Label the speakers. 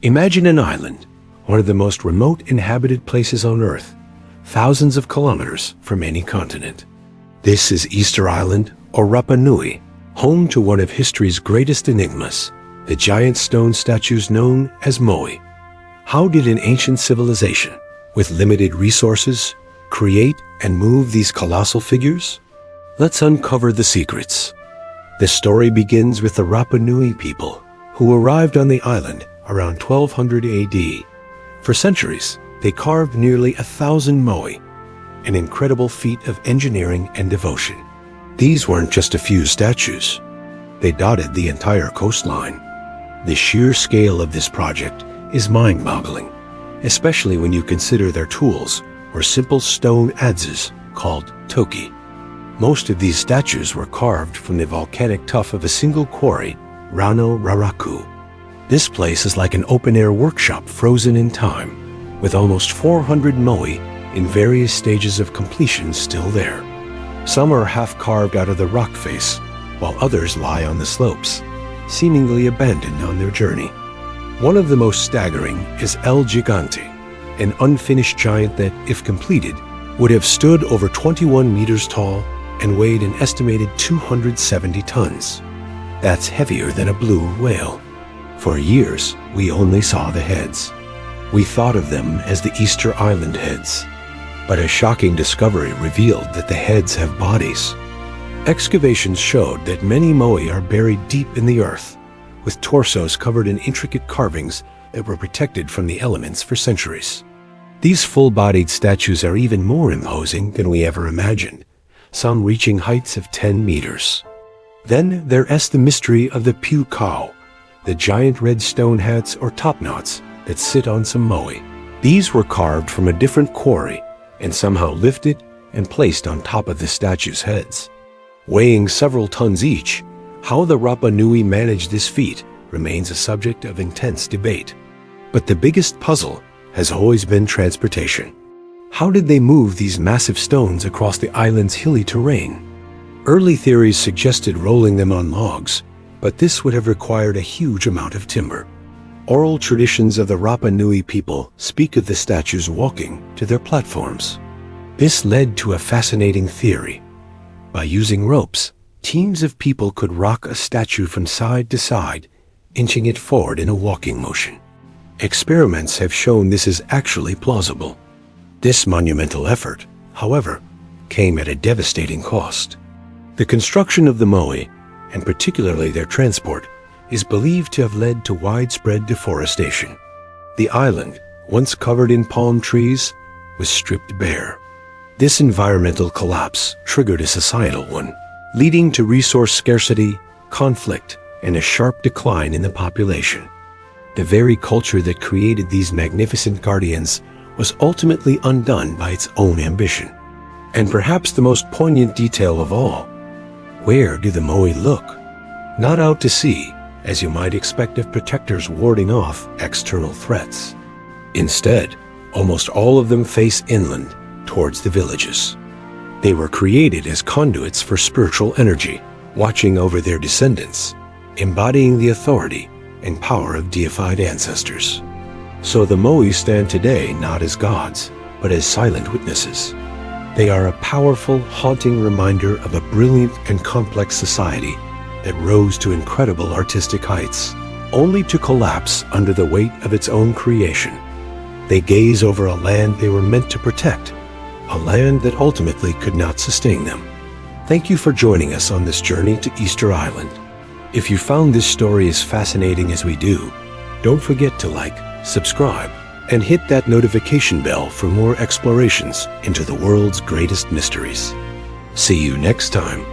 Speaker 1: Imagine an island, one of the most remote inhabited places on Earth, thousands of kilometers from any continent. This is Easter Island, or Rapa Nui, home to one of history's greatest enigmas, the giant stone statues known as Moai. How did an ancient civilization, with limited resources, create and move these colossal figures? Let's uncover the secrets. The story begins with the Rapa Nui people, who arrived on the island around 1200 AD. For centuries, they carved nearly 1,000 moai, an incredible feat of engineering and devotion. These weren't just a few statues. They dotted the entire coastline. The sheer scale of this project is mind-boggling, especially when you consider their tools were simple stone adzes called toki. Most of these statues were carved from the volcanic tuff of a single quarry, Rano Raraku. This place is like an open-air workshop frozen in time, with almost 400 moai in various stages of completion still there. Some are half-carved out of the rock face, while others lie on the slopes, seemingly abandoned on their journey. One of the most staggering is El Gigante, an unfinished giant that, if completed, would have stood over 21 meters tall and weighed an estimated 270 tons. That's heavier than a blue whale. For years, we only saw the heads. We thought of them as the Easter Island heads. But a shocking discovery revealed that the heads have bodies. Excavations showed that many moai are buried deep in the earth, with torsos covered in intricate carvings that were protected from the elements for centuries. These full-bodied statues are even more imposing than we ever imagined, some reaching heights of 10 meters. Then there is the mystery of the piu kau, the giant red stone hats or topknots that sit on some moai. These were carved from a different quarry and somehow lifted and placed on top of the statues' heads. Weighing several tons each, how the Rapa Nui managed this feat remains a subject of intense debate. But the biggest puzzle has always been transportation. How did they move these massive stones across the island's hilly terrain? Early theories suggested rolling them on logs, but this would have required a huge amount of timber. Oral traditions of the Rapa Nui people speak of the statues walking to their platforms. This led to a fascinating theory. By using ropes, teams of people could rock a statue from side to side, inching it forward in a walking motion. Experiments have shown this is actually plausible. This monumental effort, however, came at a devastating cost. The construction of the moai, and particularly their transport, is believed to have led to widespread deforestation. The island, once covered in palm trees, was stripped bare. This environmental collapse triggered a societal one, leading to resource scarcity, conflict, and a sharp decline in the population. The very culture that created these magnificent guardians was ultimately undone by its own ambition. And perhaps the most poignant detail of all, where do the moai look? Not out to sea, as you might expect of protectors warding off external threats. Instead, almost all of them face inland, towards the villages. They were created as conduits for spiritual energy, watching over their descendants, embodying the authority and power of deified ancestors. So the moai stand today not as gods, but as silent witnesses. They are a powerful, haunting reminder of a brilliant and complex society that rose to incredible artistic heights, only to collapse under the weight of its own creation. They gaze over a land they were meant to protect, a land that ultimately could not sustain them. Thank you for joining us on this journey to Easter Island. If you found this story as fascinating as we do, don't forget to like, subscribe, and hit that notification bell for more explorations into the world's greatest mysteries. See you next time.